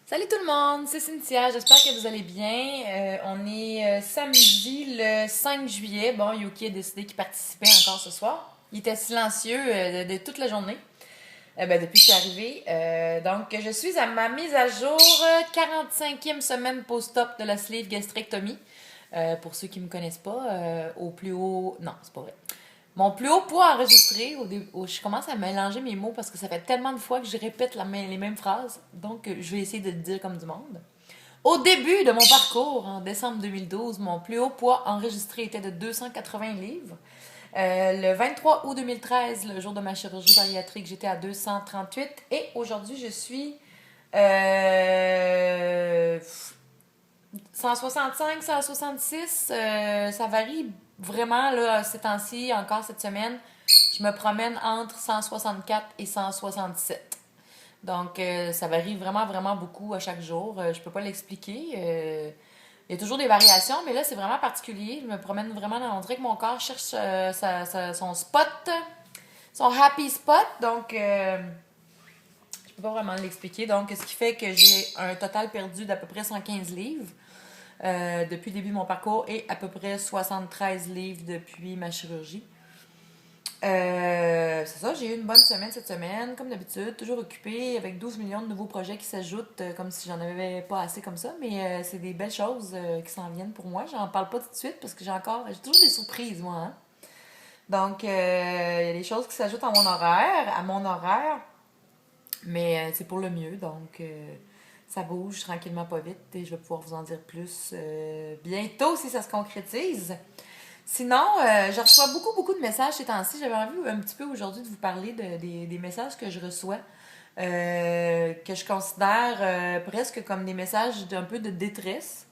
Salut tout le monde, c'est Cynthia, j'espère que vous allez bien. On est samedi le 5 juillet. Bon, Yuki a décidé qu'il participait encore ce soir. Il était silencieux de toute la journée, depuis que je suis arrivée. Donc, je suis à ma mise à jour 45e semaine post-op de la sleeve gastrectomie. Pour ceux qui ne me connaissent pas, au plus haut... Non, c'est pas vrai. Mon plus haut poids enregistré, je commence à mélanger mes mots parce que ça fait tellement de fois que je répète les mêmes phrases. Donc, je vais essayer de le dire comme du monde. Au début de mon parcours, en décembre 2012, mon plus haut poids enregistré était de 280 livres. Le 23 août 2013, le jour de ma chirurgie bariatrique, j'étais à 238. Et aujourd'hui, je suis 165, 166. Ça varie vraiment là, ces temps-ci, encore cette semaine. Je me promène entre 164 et 167. Donc, ça varie vraiment, vraiment beaucoup à chaque jour. Je peux pas l'expliquer. Il y a toujours des variations, mais là, c'est vraiment particulier. Je me promène vraiment dans... On dirait que mon corps cherche son spot, son happy spot. Donc, je peux pas vraiment l'expliquer. Donc, ce qui fait que j'ai un total perdu d'à peu près 115 livres depuis le début de mon parcours et à peu près 73 livres depuis ma chirurgie. C'est ça, j'ai eu une bonne semaine cette semaine, comme d'habitude, toujours occupée avec 12 millions de nouveaux projets qui s'ajoutent, comme si j'en avais pas assez comme ça, mais c'est des belles choses qui s'en viennent pour moi. J'en parle pas tout de suite parce que j'ai toujours des surprises, moi. Hein? Donc, il y a des choses qui s'ajoutent à mon horaire, mais c'est pour le mieux, donc ça bouge tranquillement pas vite et je vais pouvoir vous en dire plus bientôt si ça se concrétise. Sinon, je reçois beaucoup, beaucoup de messages ces temps-ci. J'avais envie un petit peu aujourd'hui de vous parler des messages que je reçois, que je considère presque comme des messages d'un peu de détresse.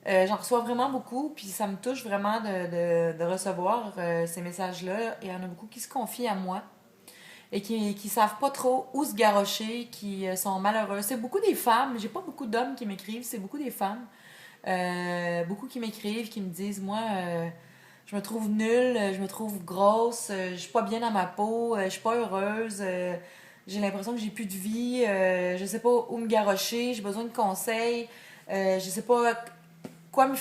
J'en reçois vraiment beaucoup, puis ça me touche vraiment de recevoir ces messages-là. Il y en a beaucoup qui se confient à moi et qui savent pas trop où se garrocher, qui sont malheureux. C'est beaucoup des femmes. J'ai pas beaucoup d'hommes qui m'écrivent, c'est beaucoup des femmes. Beaucoup qui m'écrivent, qui me disent, moi, je me trouve nulle, je me trouve grosse, je suis pas bien dans ma peau, je suis pas heureuse, j'ai l'impression que j'ai plus de vie, je sais pas où me garrocher, j'ai besoin de conseils, je sais pas quoi me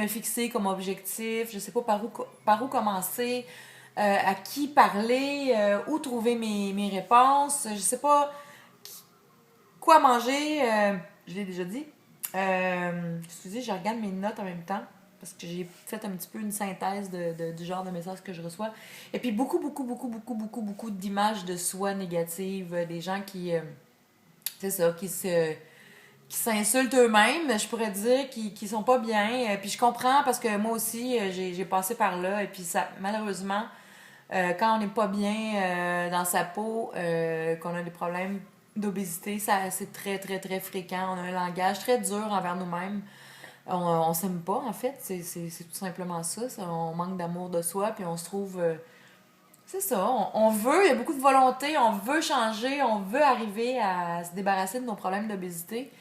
fixer comme objectif, je sais pas par où commencer, à qui parler, où trouver mes réponses, je sais pas quoi manger, je l'ai déjà dit. Excusez, je regarde mes notes en même temps parce que j'ai fait un petit peu une synthèse du genre de messages que je reçois. Et puis beaucoup, beaucoup, beaucoup, beaucoup, beaucoup, beaucoup d'images de soi négatives, des gens c'est ça, qui s'insultent eux-mêmes, je pourrais dire, qui sont pas bien. Puis je comprends parce que moi aussi, j'ai passé par là. Et puis ça, malheureusement, quand on n'est pas bien dans sa peau, qu'on a des problèmes d'obésité, ça c'est très, très, très fréquent. On a un langage très dur envers nous-mêmes. On s'aime pas, en fait. C'est tout simplement ça. On manque d'amour de soi, puis on se trouve... c'est ça. On veut, il y a beaucoup de volonté, on veut changer, on veut arriver à se débarrasser de nos problèmes d'obésité.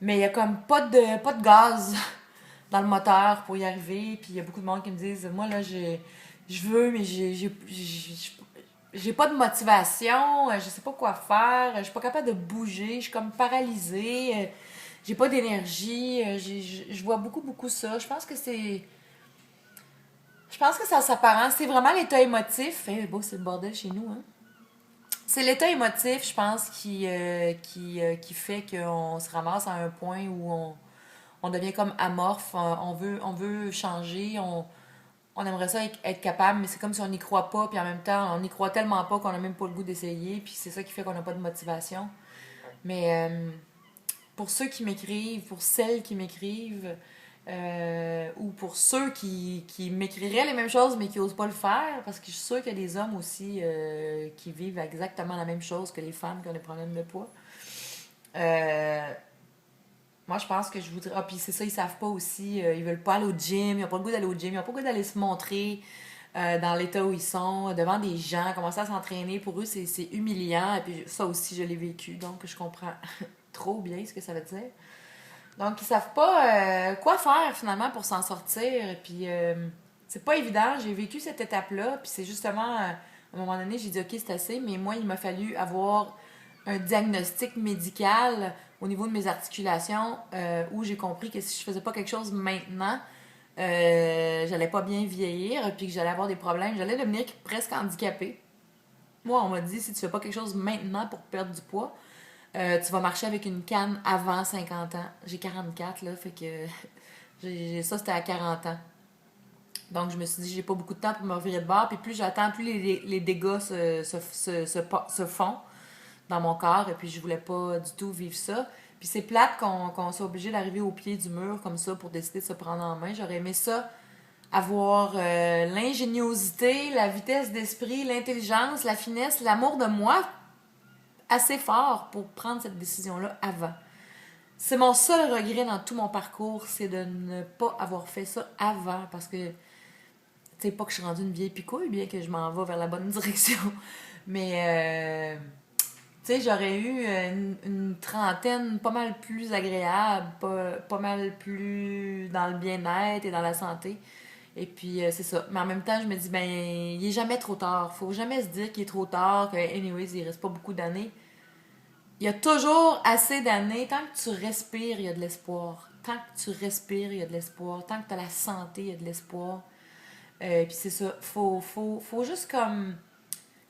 Mais il y a comme pas de gaz dans le moteur pour y arriver. Puis il y a beaucoup de monde qui me disent, moi, là, je veux, mais j'ai pas de motivation, je sais pas quoi faire, je suis pas capable de bouger, je suis comme paralysée, j'ai pas d'énergie, je vois beaucoup, beaucoup ça. Je pense que ça s'apparente, c'est vraiment l'état émotif. Bon, c'est le bordel chez nous, hein. C'est l'état émotif, je pense, qui fait qu'on se ramasse à un point où on devient comme amorphe, on veut changer, on aimerait ça être capable, mais c'est comme si on n'y croit pas, puis en même temps, on n'y croit tellement pas qu'on n'a même pas le goût d'essayer, puis c'est ça qui fait qu'on n'a pas de motivation. Mais pour ceux qui m'écrivent, pour celles qui m'écrivent, ou pour ceux qui m'écriraient les mêmes choses mais qui n'osent pas le faire, parce que je suis sûre qu'il y a des hommes aussi qui vivent exactement la même chose que les femmes qui ont des problèmes de poids. Euh, Moi, je pense que je voudrais. Ah, puis c'est ça, ils savent pas aussi. Ils veulent pas aller au gym, ils ont pas le goût d'aller au gym, ils ont pas le goût d'aller se montrer dans l'état où ils sont, devant des gens, commencer à s'entraîner. Pour eux, c'est humiliant. Et puis ça aussi, je l'ai vécu, donc je comprends trop bien ce que ça veut dire. Donc, ils savent pas quoi faire finalement pour s'en sortir. Et puis, c'est pas évident. J'ai vécu cette étape-là. Puis c'est justement, à un moment donné, j'ai dit, OK, c'est assez. Mais moi, il m'a fallu avoir un diagnostic médical au niveau de mes articulations où j'ai compris que si je faisais pas quelque chose maintenant, j'allais pas bien vieillir puis que j'allais avoir des problèmes. J'allais devenir presque handicapée. Moi, on m'a dit, si tu fais pas quelque chose maintenant pour perdre du poids, tu vas marcher avec une canne avant 50 ans. J'ai 44, là, fait que ça, c'était à 40 ans. Donc, je me suis dit, j'ai pas beaucoup de temps pour me revirer de bord. Puis plus j'attends, plus les dégâts se font dans mon corps. Et puis, je voulais pas du tout vivre ça. Puis c'est plate qu'on soit obligé d'arriver au pied du mur comme ça pour décider de se prendre en main. J'aurais aimé ça, avoir l'ingéniosité, la vitesse d'esprit, l'intelligence, la finesse, l'amour de moi assez fort pour prendre cette décision-là avant. C'est mon seul regret dans tout mon parcours, c'est de ne pas avoir fait ça avant, parce que, tu sais, pas que je suis rendue une vieille picouille, bien que je m'en vais vers la bonne direction, mais, tu sais, j'aurais eu une trentaine pas mal plus agréable, pas mal plus dans le bien-être et dans la santé. Et puis, c'est ça. Mais en même temps, je me dis, ben, il est jamais trop tard. Faut jamais se dire qu'il est trop tard, que, anyways, il reste pas beaucoup d'années. Il y a toujours assez d'années. Tant que tu respires, il y a de l'espoir. Tant que tu respires, il y a de l'espoir. Tant que tu as la santé, il y a de l'espoir. Puis c'est ça. Faut juste comme...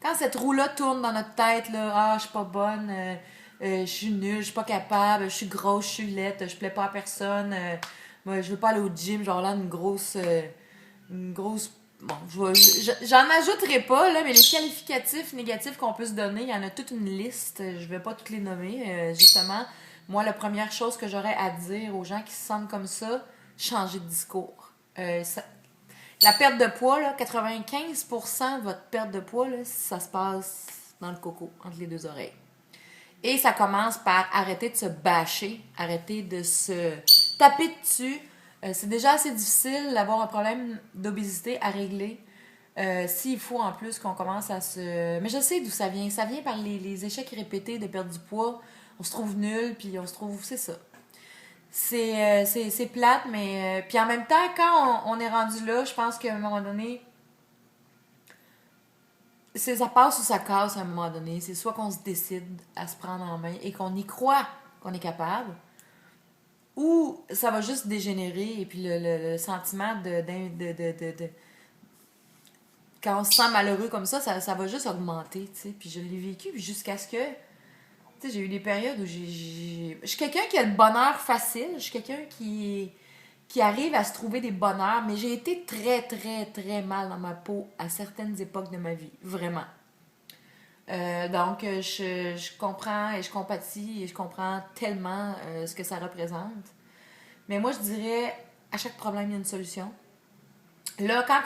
Quand cette roue-là tourne dans notre tête, là, ah, je suis pas bonne, je suis nulle, je suis pas capable, je suis grosse, je suis laite, je plais pas à personne, moi, je veux pas aller au gym, genre là, une grosse... Bon, j'en ajouterai pas, là, mais les qualificatifs négatifs qu'on peut se donner, il y en a toute une liste. Je vais pas toutes les nommer. Justement, moi, la première chose que j'aurais à dire aux gens qui se sentent comme ça, changer de discours. La perte de poids, là, 95% de votre perte de poids, là, ça se passe dans le coco, entre les deux oreilles. Et ça commence par arrêter de se bâcher, arrêter de se taper dessus. C'est déjà assez difficile d'avoir un problème d'obésité à régler. S'il faut en plus qu'on commence à se... Mais je sais d'où ça vient. Ça vient par les échecs répétés de perdre du poids. On se trouve nul, puis on se trouve... C'est ça. C'est plate, mais... Puis en même temps, quand on est rendu là, je pense qu'à un moment donné... Ça passe ou ça casse à un moment donné. C'est soit qu'on se décide à se prendre en main et qu'on y croit qu'on est capable, ou ça va juste dégénérer et puis le sentiment de quand on se sent malheureux comme ça va juste augmenter, tu sais. Puis je l'ai vécu jusqu'à ce que, tu sais, j'ai eu des périodes où je suis quelqu'un qui a le bonheur facile, je suis quelqu'un qui arrive à se trouver des bonheurs, mais j'ai été très, très, très mal dans ma peau à certaines époques de ma vie, vraiment. Donc, je comprends et je compatis et je comprends tellement ce que ça représente. Mais moi, je dirais, à chaque problème, il y a une solution. Là, quand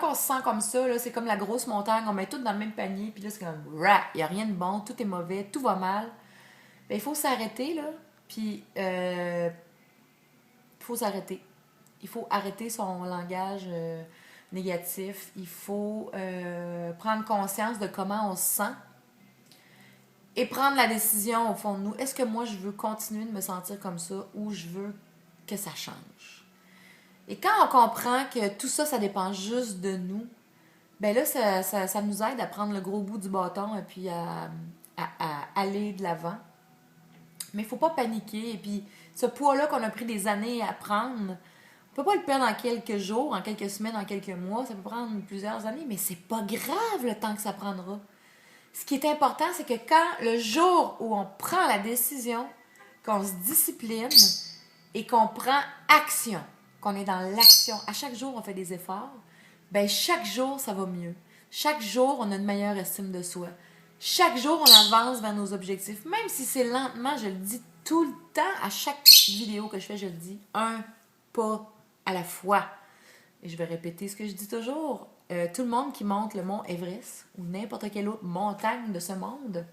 on se sent comme ça, là, c'est comme la grosse montagne, on met tout dans le même panier, puis là, c'est comme, rah, il n'y a rien de bon, tout est mauvais, tout va mal. Ben, il faut s'arrêter, là, puis il faut s'arrêter. Il faut arrêter son langage négatif. Il faut prendre conscience de comment on se sent et prendre la décision au fond de nous. Est-ce que moi, je veux continuer de me sentir comme ça ou je veux que ça change? Et quand on comprend que tout ça, ça dépend juste de nous, ben là, ça nous aide à prendre le gros bout du bâton et puis à aller de l'avant. Mais il ne faut pas paniquer. Et puis, ce poids-là qu'on a pris des années à prendre, on ne peut pas le perdre en quelques jours, en quelques semaines, en quelques mois. Ça peut prendre plusieurs années, mais c'est pas grave le temps que ça prendra. Ce qui est important, c'est que quand le jour où on prend la décision, qu'on se discipline et qu'on prend action, qu'on est dans l'action, à chaque jour on fait des efforts, ben chaque jour ça va mieux. Chaque jour on a une meilleure estime de soi. Chaque jour on avance vers nos objectifs. Même si c'est lentement, je le dis tout le temps, à chaque vidéo que je fais, je le dis, un pas à la fois. Et je vais répéter ce que je dis toujours. Tout le monde qui monte le mont Everest ou n'importe quelle autre montagne de ce monde,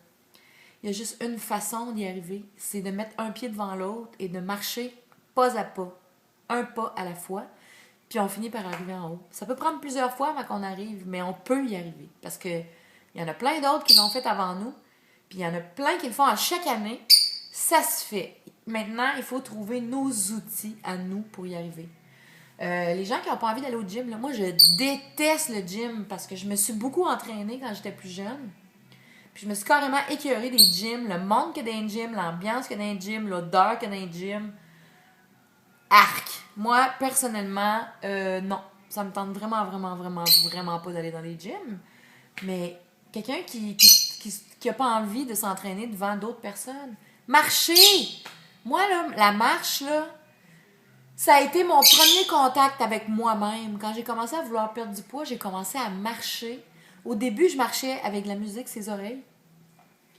il y a juste une façon d'y arriver. C'est de mettre un pied devant l'autre et de marcher pas à pas. Un pas à la fois. Puis on finit par arriver en haut. Ça peut prendre plusieurs fois avant qu'on arrive, mais on peut y arriver. Parce que il y en a plein d'autres qui l'ont fait avant nous. Puis il y en a plein qui le font à chaque année. Ça se fait. Maintenant, il faut trouver nos outils à nous pour y arriver. Les gens qui n'ont pas envie d'aller au gym, là, moi je déteste le gym parce que je me suis beaucoup entraînée quand j'étais plus jeune. Puis je me suis carrément écœurée des gyms, le monde qu'il y a dans les gyms, l'ambiance qu'il y a dans les gyms, l'odeur qu'il y a dans les gyms. Arc! Moi, personnellement, non. Ça me tente vraiment, vraiment, vraiment, vraiment pas d'aller dans les gyms. Mais quelqu'un qui a pas envie de s'entraîner devant d'autres personnes. Marcher! Moi, là, la marche, là, ça a été mon premier contact avec moi-même. Quand j'ai commencé à vouloir perdre du poids, j'ai commencé à marcher. Au début, je marchais avec la musique, ses oreilles.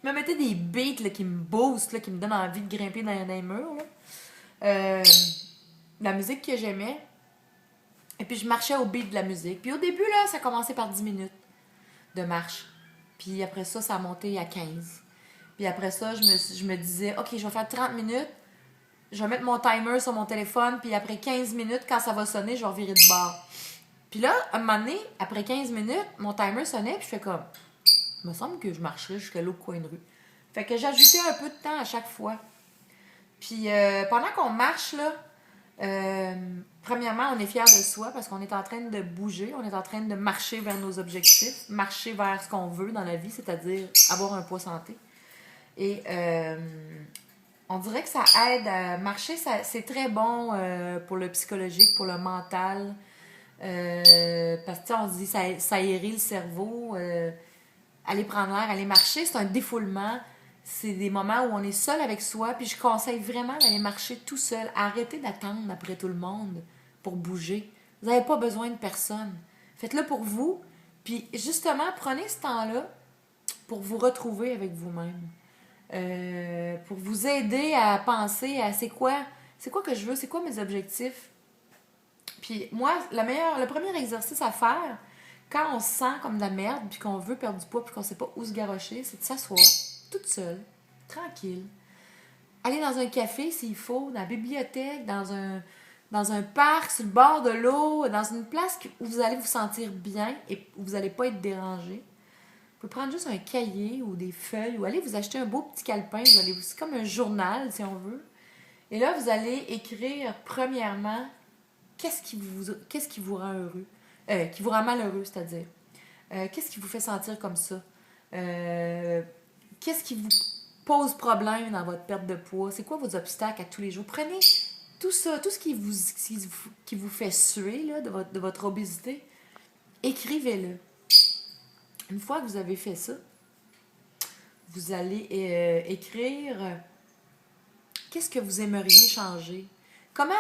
Je me mettais des beats là, qui me boostent, là, qui me donnent envie de grimper dans les murs. Là. La musique que j'aimais. Et puis je marchais au beat de la musique. Puis au début, là, ça commençait par 10 minutes de marche. Puis après ça, ça a monté à 15. Puis après ça, je me disais, OK, je vais faire 30 minutes. Je vais mettre mon timer sur mon téléphone. Puis après 15 minutes, quand ça va sonner, je vais revirer de bord. Puis là, à un moment donné, après 15 minutes, mon timer sonnait. Puis je fais comme, il me semble que je marcherais jusqu'à l'autre coin de rue. Fait que j'ajoutais un peu de temps à chaque fois. Puis pendant qu'on marche, là, premièrement, on est fiers de soi parce qu'on est en train de bouger, on est en train de marcher vers nos objectifs, marcher vers ce qu'on veut dans la vie, c'est-à-dire avoir un poids santé. Et on dirait que ça aide à marcher, c'est très bon pour le psychologique, pour le mental. Parce que on se dit ça aérait le cerveau. Aller prendre l'air, aller marcher, c'est un défoulement. C'est des moments où on est seul avec soi. Puis je conseille vraiment d'aller marcher tout seul. Arrêtez d'attendre après tout le monde pour bouger. Vous n'avez pas besoin de personne. Faites-le pour vous. Puis justement, prenez ce temps-là pour vous retrouver avec vous-même. Pour vous aider à penser à c'est quoi que je veux, c'est quoi mes objectifs. Puis moi, le premier exercice à faire, quand on se sent comme de la merde, puis qu'on veut perdre du poids, puis qu'on sait pas où se garrocher, c'est de s'asseoir, toute seule, tranquille. Aller dans un café s'il faut, dans la bibliothèque, dans un parc, sur le bord de l'eau, dans une place où vous allez vous sentir bien et où vous n'allez pas être dérangé. Vous pouvez prendre juste un cahier ou des feuilles ou aller vous acheter un beau petit calepin. C'est comme un journal, si on veut. Et là, vous allez écrire, premièrement, qu'est-ce qui vous rend heureux. Qui vous rend malheureux, c'est-à-dire. Qu'est-ce qui vous fait sentir comme ça? Qu'est-ce qui vous pose problème dans votre perte de poids? C'est quoi vos obstacles à tous les jours? Prenez tout ça, tout ce qui vous fait suer là, de votre obésité, écrivez-le. Une fois que vous avez fait ça, vous allez écrire qu'est-ce que vous aimeriez changer? Comment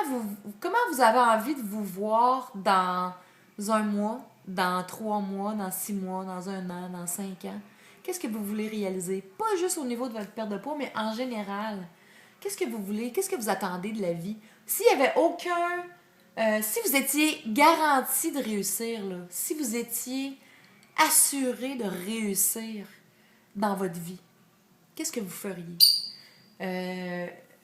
vous avez envie de vous voir dans un mois, dans 3 mois, dans 6 mois, dans 1 an, dans 5 ans? Qu'est-ce que vous voulez réaliser? Pas juste au niveau de votre perte de poids, mais en général. Qu'est-ce que vous voulez? Qu'est-ce que vous attendez de la vie? S'il n'y avait aucun... si vous étiez garanti de réussir, là, si vous étiez assuré de réussir dans votre vie, qu'est-ce que vous feriez?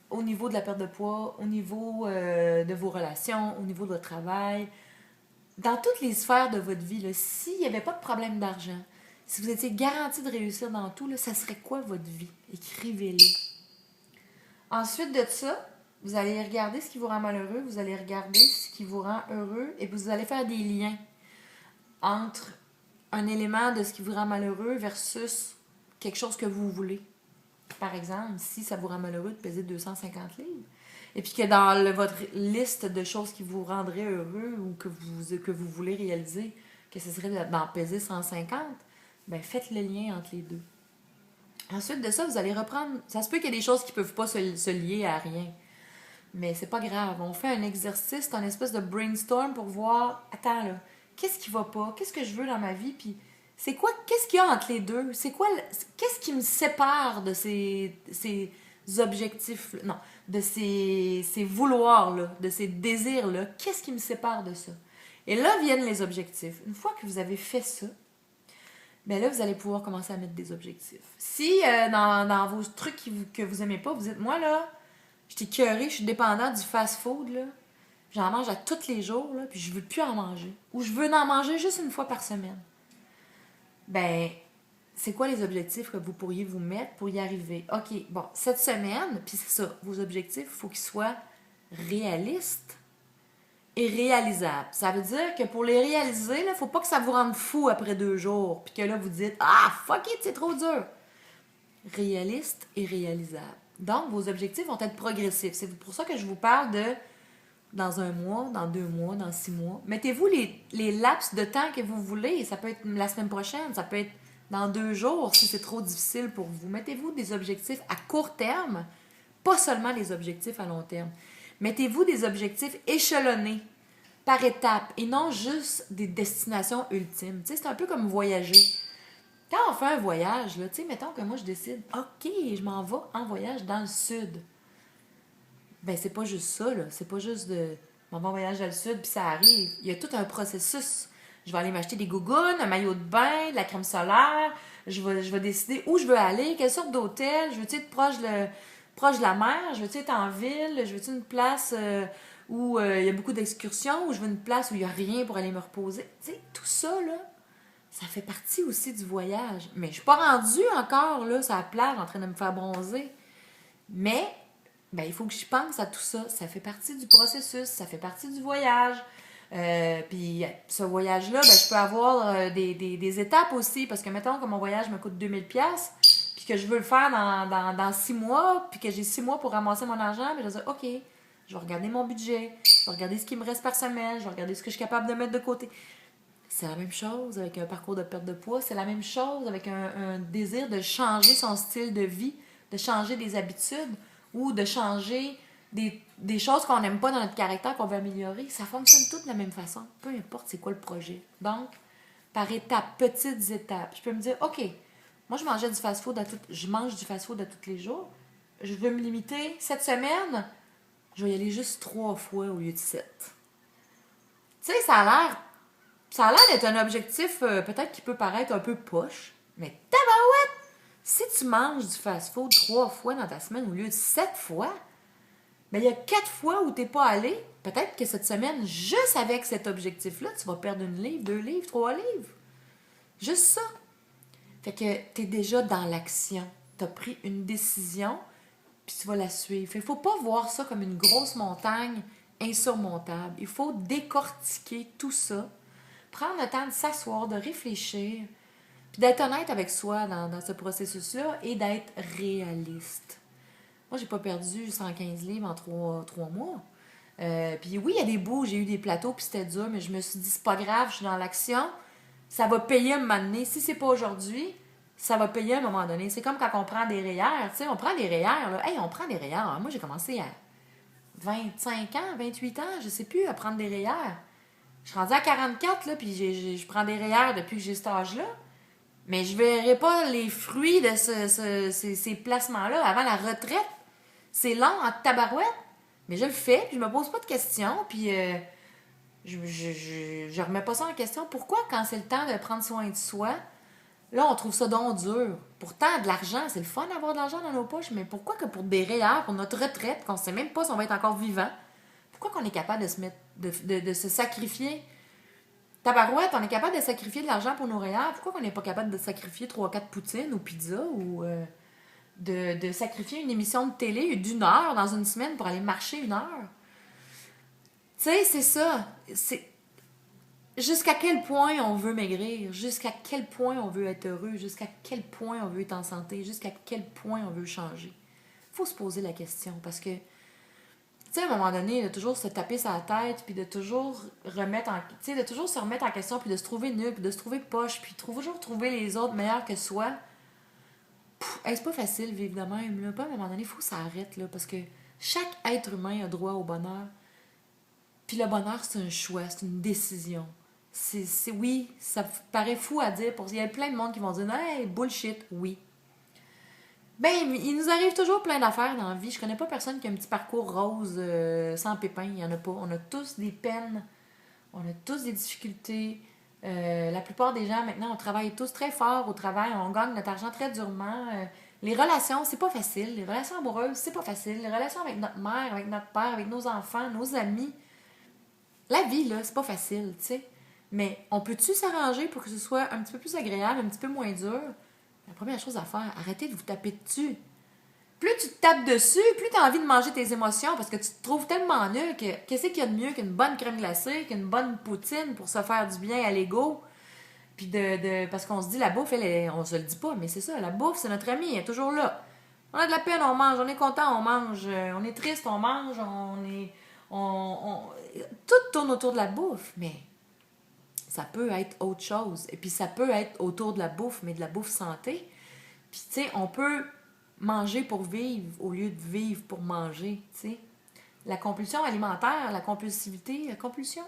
Au niveau de la perte de poids, au niveau de vos relations, au niveau de votre travail, dans toutes les sphères de votre vie, s'il n'y avait pas de problème d'argent, si vous étiez garanti de réussir dans tout, là, ça serait quoi votre vie? Écrivez-le. Ensuite de ça, vous allez regarder ce qui vous rend malheureux, vous allez regarder ce qui vous rend heureux et vous allez faire des liens entre un élément de ce qui vous rend malheureux versus quelque chose que vous voulez. Par exemple, si ça vous rend malheureux de peser 250 livres, et puis que dans votre liste de choses qui vous rendraient heureux ou que vous voulez réaliser, que ce serait d'en peser 150, ben faites le lien entre les deux. Ensuite de ça, vous allez reprendre... Ça se peut qu'il y ait des choses qui ne peuvent pas se lier à rien. Mais c'est pas grave. On fait un exercice, c'est un espèce de brainstorm pour voir... Attends, là, qu'est-ce qui va pas? Qu'est-ce que je veux dans ma vie? Puis qu'est-ce qu'il y a entre les deux? Qu'est-ce qui me sépare de ces objectifs? Non, de ces vouloirs-là, de ces désirs-là. Qu'est-ce qui me sépare de ça? Et là viennent les objectifs. Une fois que vous avez fait ça, bien là, vous allez pouvoir commencer à mettre des objectifs. Si dans vos trucs que vous aimez pas, vous dites, moi là, je suis écœurée, je suis dépendante du fast-food, là. J'en mange à tous les jours, là, puis je veux plus en manger. Ou je veux en manger juste une fois par semaine. Ben, c'est quoi les objectifs que vous pourriez vous mettre pour y arriver? OK, bon, cette semaine, puis c'est ça, vos objectifs, il faut qu'ils soient réalistes et réalisables. Ça veut dire que pour les réaliser, il ne faut pas que ça vous rende fou après 2 jours, puis que là, vous dites « Ah, fuck it, c'est trop dur! » réalistes et réalisables. Donc, vos objectifs vont être progressifs. C'est pour ça que je vous parle de dans 1 mois, dans 2 mois, dans 6 mois. Mettez-vous les laps de temps que vous voulez. Ça peut être la semaine prochaine, ça peut être dans 2 jours si c'est trop difficile pour vous. Mettez-vous des objectifs à court terme, pas seulement des objectifs à long terme. Mettez-vous des objectifs échelonnés par étapes et non juste des destinations ultimes. Tu sais, c'est un peu comme voyager. Quand on fait un voyage, là, tu sais, mettons que moi je décide, OK, je m'en vais en voyage dans le sud. Ben, c'est pas juste ça, là. C'est pas juste de. Je m'en vais en voyage dans le sud, puis ça arrive. Il y a tout un processus. Je vais aller m'acheter des gougounes, un maillot de bain, de la crème solaire. Je vais décider où je veux aller, quelle sorte d'hôtel. Je veux être proche de la mer. Je veux être en ville. Je veux une place où il y a beaucoup d'excursions. Ou je veux une place où il n'y a rien pour aller me reposer. Tu sais, tout ça, là, ça fait partie aussi du voyage. Mais je suis pas rendue encore, là, sur la plage, en train de me faire bronzer. Mais, ben, il faut que je pense à tout ça. Ça fait partie du processus, ça fait partie du voyage. Puis ce voyage-là, ben, je peux avoir des étapes aussi. Parce que, mettons que mon voyage me coûte 2000$, puis que je veux le faire dans 6 mois, puis que j'ai 6 mois pour ramasser mon argent, ben, je vais dire, OK, je vais regarder mon budget, je vais regarder ce qui me reste par semaine, je vais regarder ce que je suis capable de mettre de côté. C'est la même chose avec un parcours de perte de poids. C'est la même chose avec un désir de changer son style de vie, de changer des habitudes ou de changer des choses qu'on n'aime pas dans notre caractère qu'on veut améliorer. Ça fonctionne tout de la même façon. Peu importe c'est quoi le projet. Donc, par étapes, petites étapes, je peux me dire, OK, moi je mange du fast-food à tous les jours. Je veux me limiter cette semaine, je vais y aller juste 3 fois au lieu de 7. Tu sais, ça a l'air d'être un objectif peut-être qui peut paraître un peu poche, mais tabarouette! Si tu manges du fast-food 3 fois dans ta semaine au lieu de 7 fois, ben il y a 4 fois où tu n'es pas allé. Peut-être que cette semaine, juste avec cet objectif-là, tu vas perdre 1 livre, 2 livres, 3 livres. Juste ça. Fait que tu es déjà dans l'action. Tu as pris une décision, puis tu vas la suivre. Il ne faut pas voir ça comme une grosse montagne insurmontable. Il faut décortiquer tout ça, prendre le temps de s'asseoir, de réfléchir, puis d'être honnête avec soi dans ce processus-là et d'être réaliste. Moi, j'ai pas perdu 115 livres en 3 mois. Puis oui, il y a des bouts, j'ai eu des plateaux, puis c'était dur, mais je me suis dit, c'est pas grave, je suis dans l'action. Ça va payer à un moment donné. Si c'est pas aujourd'hui, ça va payer à un moment donné. C'est comme quand on prend des REER. Tu sais, on prend des REER, là. Hey, on prend des REER. Moi, j'ai commencé à 25 ans, 28 ans, je sais plus, à prendre des REER. Je suis rendue à 44, là, puis je prends des REER depuis que j'ai cet âge-là. Mais je ne verrai pas les fruits de ces placements-là avant la retraite. C'est long en tabarouette. Mais je le fais, puis je me pose pas de questions, puis je remets pas ça en question. Pourquoi, quand c'est le temps de prendre soin de soi, là, on trouve ça donc dur? Pourtant, de l'argent, c'est le fun d'avoir de l'argent dans nos poches, mais pourquoi que pour des REER, pour notre retraite, qu'on ne sait même pas si on va être encore vivant, pourquoi qu'on est capable de se mettre, de se sacrifier? Tabarouette, on est capable de sacrifier de l'argent pour nos REER. Pourquoi qu'on n'est pas capable de sacrifier 3-4 poutines ou pizza ou de sacrifier une émission de télé d'1 heure dans une semaine pour aller marcher 1 heure? Tu sais, c'est ça. C'est jusqu'à quel point on veut maigrir, jusqu'à quel point on veut être heureux, jusqu'à quel point on veut être en santé, jusqu'à quel point on veut changer. Il faut se poser la question parce que tu sais, à un moment donné, de toujours se taper sur la tête, puis de toujours de toujours se remettre en question, puis de se trouver nul, puis de se trouver poche, puis toujours trouver les autres meilleurs que soi. C'est pas facile vivre de même, là. Pas à un moment donné, il faut que ça arrête, là, parce que chaque être humain a droit au bonheur. Puis le bonheur, c'est un choix, c'est une décision. Oui, ça paraît fou à dire. Il y a plein de monde qui vont dire « Hey, bullshit! » Oui. Ben, il nous arrive toujours plein d'affaires dans la vie. Je connais pas personne qui a un petit parcours rose sans pépins. Il y en a pas. On a tous des peines. On a tous des difficultés. La plupart des gens, maintenant, on travaille tous très fort au travail. On gagne notre argent très durement. Les relations, c'est pas facile. Les relations amoureuses, c'est pas facile. Les relations avec notre mère, avec notre père, avec nos enfants, nos amis. La vie, là, c'est pas facile, tu sais. Mais on peut-tu s'arranger pour que ce soit un petit peu plus agréable, un petit peu moins dur? La première chose à faire, arrêtez de vous taper dessus. Plus tu te tapes dessus, plus tu as envie de manger tes émotions parce que tu te trouves tellement nul que qu'est-ce qu'il y a de mieux qu'une bonne crème glacée, qu'une bonne poutine pour se faire du bien à l'ego? Puis parce qu'on se dit, la bouffe, on se le dit pas, mais c'est ça, la bouffe, c'est notre amie, elle est toujours là. On a de la peine, on mange, on est content, on mange, on est triste, on mange, tout tourne autour de la bouffe, mais ça peut être autre chose. Et puis ça peut être autour de la bouffe, mais de la bouffe santé. Puis tu sais, on peut manger pour vivre au lieu de vivre pour manger, tu sais. La compulsion alimentaire, la compulsivité, compulsion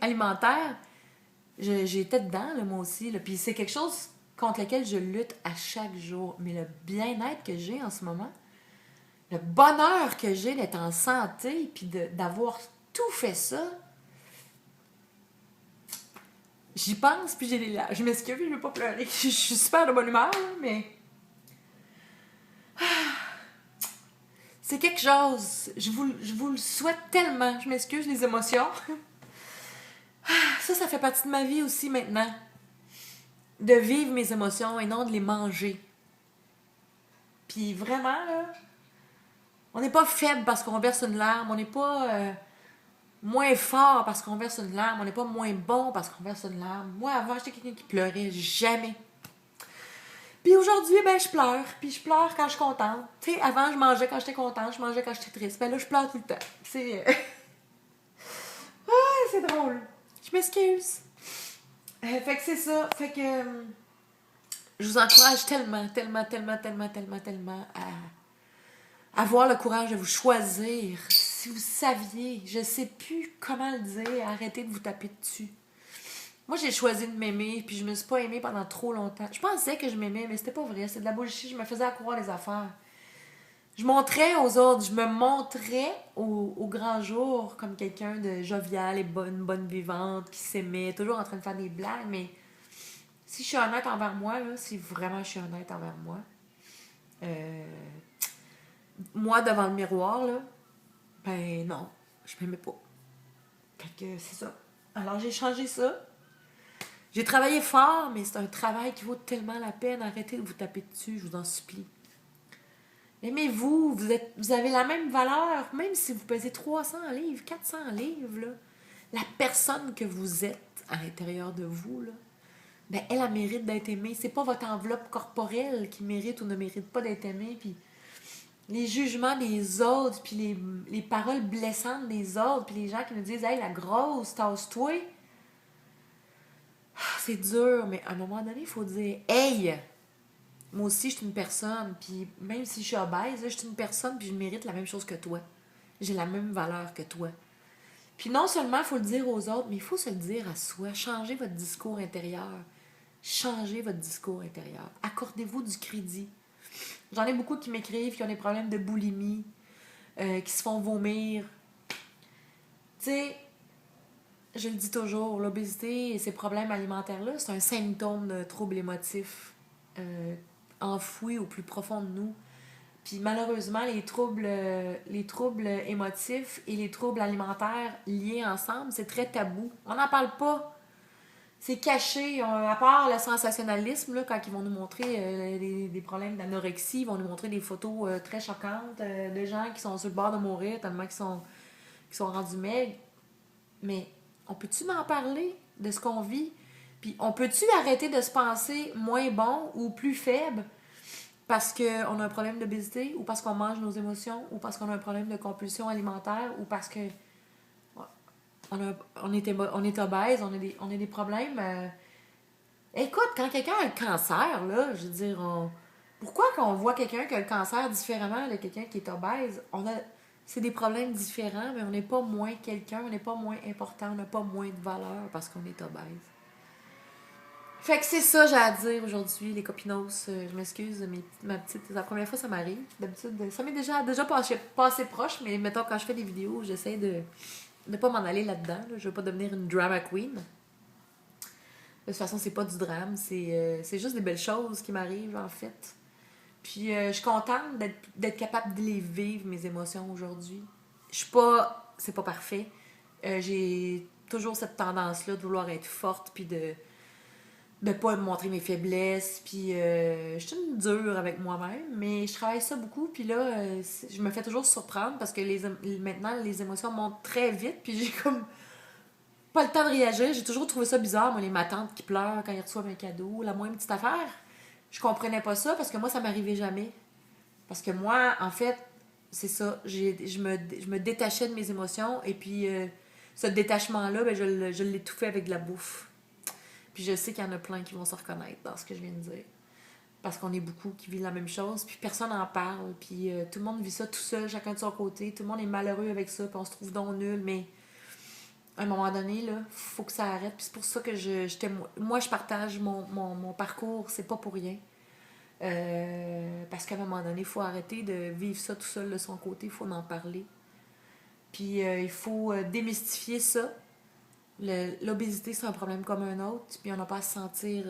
alimentaire, j'étais dedans, là, moi aussi. Là. Puis c'est quelque chose contre lequel je lutte à chaque jour. Mais le bien-être que j'ai en ce moment, le bonheur que j'ai d'être en santé, puis d'avoir tout fait ça, j'y pense, puis j'ai des larmes. Je m'excuse, je veux pas pleurer. Je suis super de bonne humeur, là, mais... C'est quelque chose. Je vous le souhaite tellement. Je m'excuse, les émotions. Ça fait partie de ma vie aussi maintenant. De vivre mes émotions et non de les manger. Puis vraiment, là, on n'est pas faible parce qu'on verse une larme. On n'est pas moins fort parce qu'on verse une larme. On n'est pas moins bon parce qu'on verse une larme. Moi, avant, j'étais quelqu'un qui pleurait jamais. Puis aujourd'hui, ben, je pleure. Puis je pleure quand je suis contente. Tu sais, avant, je mangeais quand j'étais contente. Je mangeais quand j'étais triste. Ben là, je pleure tout le temps. C'est... c'est drôle. Je m'excuse. Fait que c'est ça. Fait que je vous encourage tellement, tellement, tellement, tellement, tellement, tellement à avoir le courage de vous choisir. Si vous saviez, je sais plus comment le dire, arrêtez de vous taper dessus. Moi, j'ai choisi de m'aimer, puis je me suis pas aimée pendant trop longtemps. Je pensais que je m'aimais, mais c'était pas vrai. C'est de la bullshit. Je me faisais accroire les affaires. Je montrais aux autres, je me montrais au grand jour comme quelqu'un de jovial et bonne vivante, qui s'aimait, toujours en train de faire des blagues, mais si je suis honnête envers moi, là, si vraiment je suis honnête envers moi, moi devant le miroir, là, ben non, je m'aimais pas. Fait que c'est ça. Alors j'ai changé ça. J'ai travaillé fort, mais c'est un travail qui vaut tellement la peine. Arrêtez de vous taper dessus, je vous en supplie. Aimez-vous, vous avez la même valeur, même si vous pesez 300 livres, 400 livres, là. La personne que vous êtes à l'intérieur de vous, là, ben elle mérite d'être aimée. C'est pas votre enveloppe corporelle qui mérite ou ne mérite pas d'être aimée. Puis les jugements des autres, puis les paroles blessantes des autres, puis les gens qui nous disent « Hey, la grosse, tasse-toi! » C'est dur, mais à un moment donné, il faut dire « Hey! » Moi aussi, je suis une personne, puis même si je suis obèse, je suis une personne, puis je mérite la même chose que toi. J'ai la même valeur que toi. Puis non seulement il faut le dire aux autres, mais il faut se le dire à soi. Changez votre discours intérieur. Changez votre discours intérieur. Accordez-vous du crédit. J'en ai beaucoup qui m'écrivent, qui ont des problèmes de boulimie, qui se font vomir. Tu sais, je le dis toujours, l'obésité et ces problèmes alimentaires-là, c'est un symptôme de troubles émotifs enfouis au plus profond de nous. Puis malheureusement, les troubles émotifs et les troubles alimentaires liés ensemble, c'est très tabou. On n'en parle pas. C'est caché. À part le sensationnalisme, là, quand ils vont nous montrer des problèmes d'anorexie, ils vont nous montrer des photos très choquantes de gens qui sont sur le bord de mourir tellement qu'ils sont rendus maigres. Mais on peut-tu en parler de ce qu'on vit? Puis on peut-tu arrêter de se penser moins bon ou plus faible parce qu'on a un problème d'obésité ou parce qu'on mange nos émotions ou parce qu'on a un problème de compulsion alimentaire ou parce que on est obèse, on a des problèmes. Écoute, quand quelqu'un a le cancer, là, je veux dire, pourquoi qu'on voit quelqu'un qui a le cancer différemment de quelqu'un qui est obèse? C'est des problèmes différents, mais on n'est pas moins quelqu'un, on n'est pas moins important, on n'a pas moins de valeur parce qu'on est obèse. Fait que c'est ça j'ai à dire aujourd'hui, les copinos. Je m'excuse, ma petite. C'est la première fois que ça m'arrive. D'habitude, ça m'est déjà passé proche, mais mettons, quand je fais des vidéos, j'essaie de ne pas m'en aller là-dedans. Là. Je veux pas devenir une drama queen. De toute façon, c'est pas du drame, c'est juste des belles choses qui m'arrivent, en fait. Puis je suis contente d'être capable de les vivre, mes émotions, aujourd'hui. Je suis pas... C'est pas parfait. J'ai toujours cette tendance-là de vouloir être forte, puis de pas me montrer mes faiblesses, puis je suis une dure avec moi-même, mais je travaille ça beaucoup, puis là, je me fais toujours surprendre parce que maintenant, les émotions montent très vite, puis j'ai comme pas le temps de réagir. J'ai toujours trouvé ça bizarre, moi, les matantes qui pleurent quand ils reçoivent un cadeau, la moindre petite affaire. Je comprenais pas ça parce que moi, ça m'arrivait jamais. Parce que moi, en fait, c'est ça. Je me détachais de mes émotions et puis ce détachement-là, ben, je l'étouffais avec de la bouffe. Puis je sais qu'il y en a plein qui vont se reconnaître dans ce que je viens de dire. Parce qu'on est beaucoup qui vivent la même chose, puis personne n'en parle, puis tout le monde vit ça tout seul, chacun de son côté, tout le monde est malheureux avec ça, puis on se trouve donc nul, mais à un moment donné, là, faut que ça arrête, puis c'est pour ça que moi, je partage mon parcours, c'est pas pour rien. Parce qu'à un moment donné, il faut arrêter de vivre ça tout seul de son côté, il faut en parler. Puis il faut démystifier ça. L'obésité, c'est un problème comme un autre, puis on n'a pas à se sentir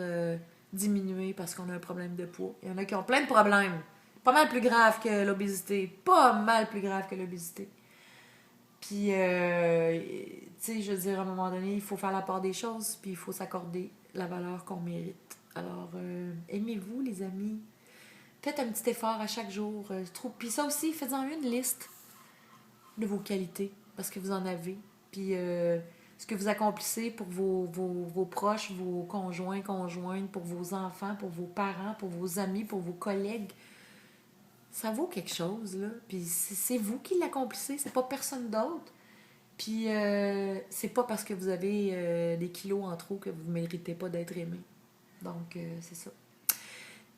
diminué parce qu'on a un problème de poids. Il y en a qui ont plein de problèmes. Pas mal plus grave que l'obésité. Pas mal plus grave que l'obésité. Puis, tu sais, je veux dire, à un moment donné, il faut faire la part des choses, puis il faut s'accorder la valeur qu'on mérite. Alors, aimez-vous, les amis. Faites un petit effort à chaque jour. Puis ça aussi, faites-en une liste de vos qualités, parce que vous en avez. Puis ce que vous accomplissez pour vos proches, vos conjoints, conjointes, pour vos enfants, pour vos parents, pour vos amis, pour vos collègues, ça vaut quelque chose, là. Puis c'est vous qui l'accomplissez, c'est pas personne d'autre. Puis c'est pas parce que vous avez des kilos en trop que vous méritez pas d'être aimé. Donc, c'est ça. Ça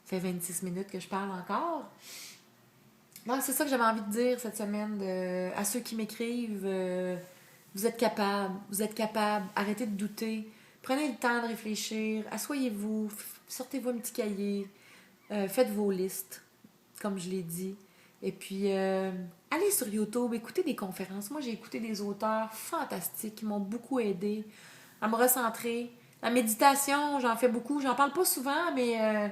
fait 26 minutes que je parle encore. Donc, c'est ça que j'avais envie de dire cette semaine à ceux qui m'écrivent. Vous êtes capable, arrêtez de douter. Prenez le temps de réfléchir, asseyez-vous, sortez-vous un petit cahier, faites vos listes, comme je l'ai dit. Et puis, allez sur YouTube, écoutez des conférences. Moi, j'ai écouté des auteurs fantastiques qui m'ont beaucoup aidé à me recentrer. La méditation, j'en fais beaucoup. J'en parle pas souvent, mais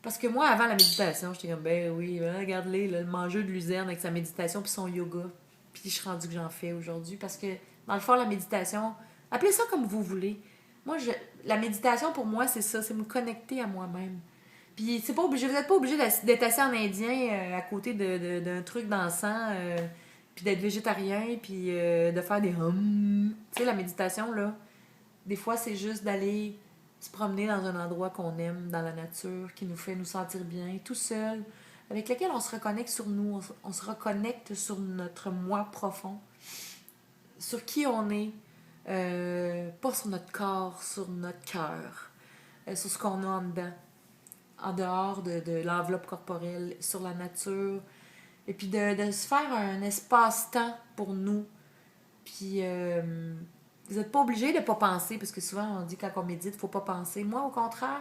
parce que moi, avant la méditation, j'étais comme, ben oui, regarde-les, le mangeur de luzerne avec sa méditation puis son yoga. Puis je suis rendue que j'en fais aujourd'hui parce que, dans le fond, la méditation, appelez ça comme vous voulez. Moi, la méditation, pour moi, c'est ça, c'est me connecter à moi-même. Puis c'est pas obligé, vous n'êtes pas obligé d'être assis en indien à côté d'un truc d'encens, puis d'être végétarien, puis de faire des hum. Tu sais, la méditation, là, des fois, c'est juste d'aller se promener dans un endroit qu'on aime, dans la nature, qui nous fait nous sentir bien, tout seul, avec lequel on se reconnecte sur nous, on se reconnecte sur notre moi profond, sur qui on est, pas sur notre corps, sur notre cœur, sur ce qu'on a en dedans, en dehors de l'enveloppe corporelle, sur la nature, et puis de se faire un espace-temps pour nous, puis vous n'êtes pas obligé de ne pas penser, parce que souvent on dit quand on médite, il ne faut pas penser. Moi, au contraire,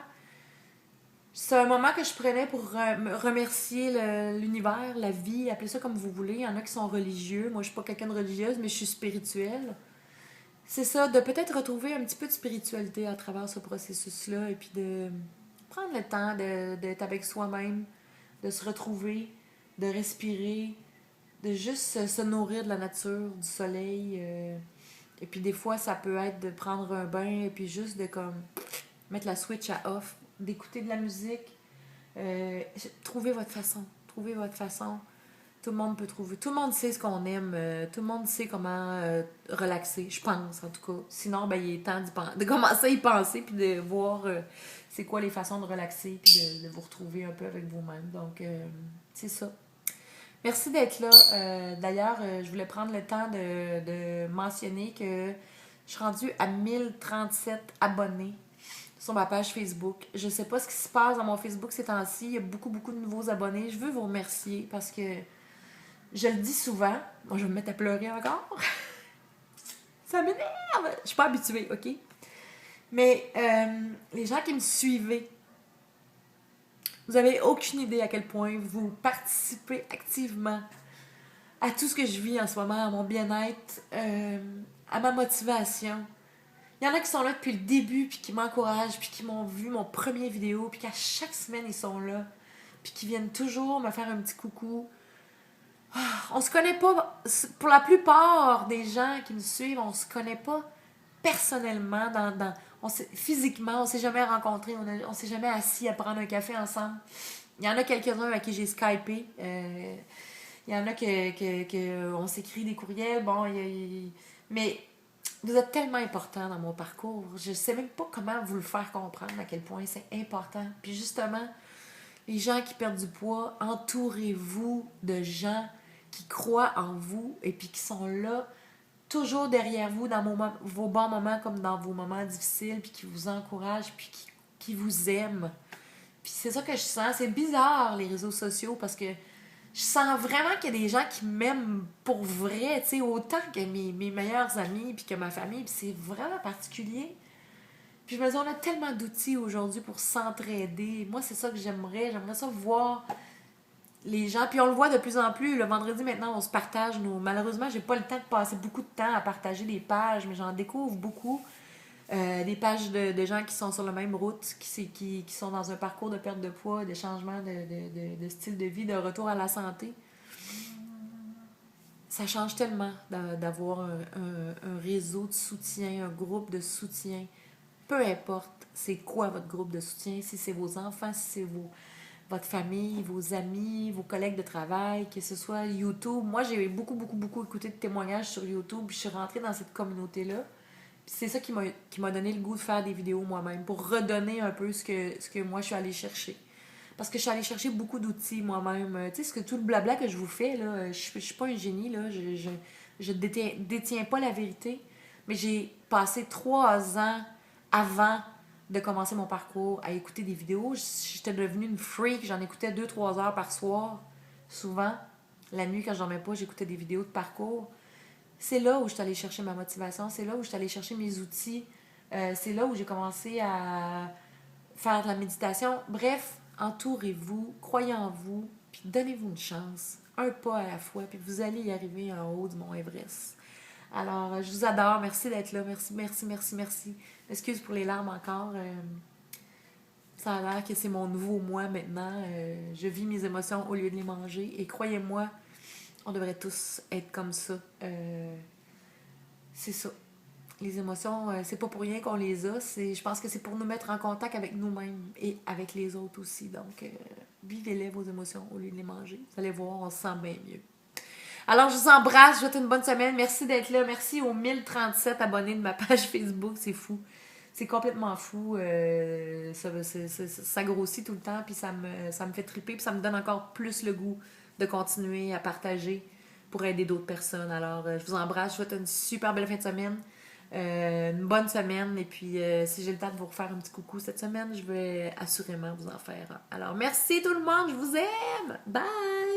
c'est un moment que je prenais pour remercier l'univers, la vie, appelez ça comme vous voulez. Il y en a qui sont religieux. Moi, je suis pas quelqu'un de religieuse, mais je suis spirituelle. C'est ça, de peut-être retrouver un petit peu de spiritualité à travers ce processus-là et puis de prendre le temps d'être avec soi-même, de se retrouver, de respirer, de juste se nourrir de la nature, du soleil. Et puis des fois, ça peut être de prendre un bain et puis juste de comme mettre la switch à off, d'écouter de la musique. Trouvez votre façon. Trouvez votre façon. Tout le monde peut trouver. Tout le monde sait ce qu'on aime. Tout le monde sait comment relaxer, je pense en tout cas. Sinon, ben, il est temps de commencer à y penser puis de voir c'est quoi les façons de relaxer puis de vous retrouver un peu avec vous-même. Donc, c'est ça. Merci d'être là. D'ailleurs, je voulais prendre le temps de mentionner que je suis rendue à 1037 abonnés sur ma page Facebook. Je sais pas ce qui se passe dans mon Facebook ces temps-ci. Il y a beaucoup, beaucoup de nouveaux abonnés. Je veux vous remercier parce que je le dis souvent. Moi, je vais me mettre à pleurer encore. Ça m'énerve. Je suis pas habituée, OK? Mais les gens qui me suivaient, vous avez aucune idée à quel point vous participez activement à tout ce que je vis en ce moment, à mon bien-être, à ma motivation. Il y en a qui sont là depuis le début, puis qui m'encouragent, puis qui m'ont vu mon premier vidéo, puis qu'à chaque semaine, ils sont là, puis qui viennent toujours me faire un petit coucou. On se connaît pas, pour la plupart des gens qui me suivent, on se connaît pas personnellement, physiquement, on s'est jamais rencontrés, on s'est jamais assis à prendre un café ensemble. Il y en a quelques-uns à qui j'ai Skypé. Il y en a que on s'écrit des courriels. Bon, mais Vous êtes tellement important dans mon parcours. Je ne sais même pas comment vous le faire comprendre à quel point c'est important. Puis justement, les gens qui perdent du poids, entourez-vous de gens qui croient en vous et puis qui sont là, toujours derrière vous dans vos bons moments comme dans vos moments difficiles, puis qui vous encouragent, puis qui vous aiment. Puis c'est ça que je sens. C'est bizarre, les réseaux sociaux, parce que je sens vraiment qu'il y a des gens qui m'aiment pour vrai, tu sais, autant que mes meilleurs amis, puis que ma famille, puis c'est vraiment particulier. Puis je me dis, on a tellement d'outils aujourd'hui pour s'entraider. Moi, c'est ça que j'aimerais. J'aimerais ça voir les gens. Puis on le voit de plus en plus. Le vendredi, maintenant, on se partage nos... Malheureusement, j'ai pas le temps de passer beaucoup de temps à partager des pages, mais j'en découvre beaucoup. Des pages de gens qui sont sur la même route, qui sont dans un parcours de perte de poids, de changement de style de vie, de retour à la santé. Ça change tellement d'avoir un réseau de soutien, un groupe de soutien. Peu importe c'est quoi votre groupe de soutien, si c'est vos enfants, si c'est votre famille, vos amis, vos collègues de travail, que ce soit YouTube. Moi, j'ai beaucoup, beaucoup, beaucoup écouté de témoignages sur YouTube, puis je suis rentrée dans cette communauté-là. Puis c'est ça qui m'a donné le goût de faire des vidéos moi-même, pour redonner un peu ce que moi je suis allée chercher. Parce que je suis allée chercher beaucoup d'outils moi-même. Tu sais, ce que tout le blabla que je vous fais, là, je suis pas un génie, là, je détiens pas la vérité, mais j'ai passé 3 ans avant de commencer mon parcours à écouter des vidéos. J'étais devenue une freak, j'en écoutais 2-3 heures par soir, souvent. La nuit, quand je dormais pas, j'écoutais des vidéos de parcours. C'est là où je suis allée chercher ma motivation, c'est là où je suis allée chercher mes outils, c'est là où j'ai commencé à faire de la méditation. Bref, entourez-vous, croyez en vous, puis donnez-vous une chance, un pas à la fois, puis vous allez y arriver en haut du mont Everest. Alors, je vous adore, merci d'être là, merci, merci, merci, merci. Excuse pour les larmes encore. Ça a l'air que c'est mon nouveau moi maintenant. Je vis mes émotions au lieu de les manger. Et croyez-moi, on devrait tous être comme ça. C'est ça. Les émotions, c'est pas pour rien qu'on les a. Je pense que c'est pour nous mettre en contact avec nous-mêmes et avec les autres aussi. Donc, vivez-les vos émotions au lieu de les manger. Vous allez voir, on se sent bien mieux. Alors, je vous embrasse. Je vous souhaite une bonne semaine. Merci d'être là. Merci aux 1037 abonnés de ma page Facebook. C'est fou. C'est complètement fou. Ça grossit tout le temps. Puis ça me fait triper. Puis ça me donne encore plus le goût de continuer à partager pour aider d'autres personnes. Alors, je vous embrasse. Je vous souhaite une super belle fin de semaine. Une bonne semaine. Et puis, si j'ai le temps de vous refaire un petit coucou cette semaine, je vais assurément vous en faire un. Alors, merci tout le monde. Je vous aime. Bye!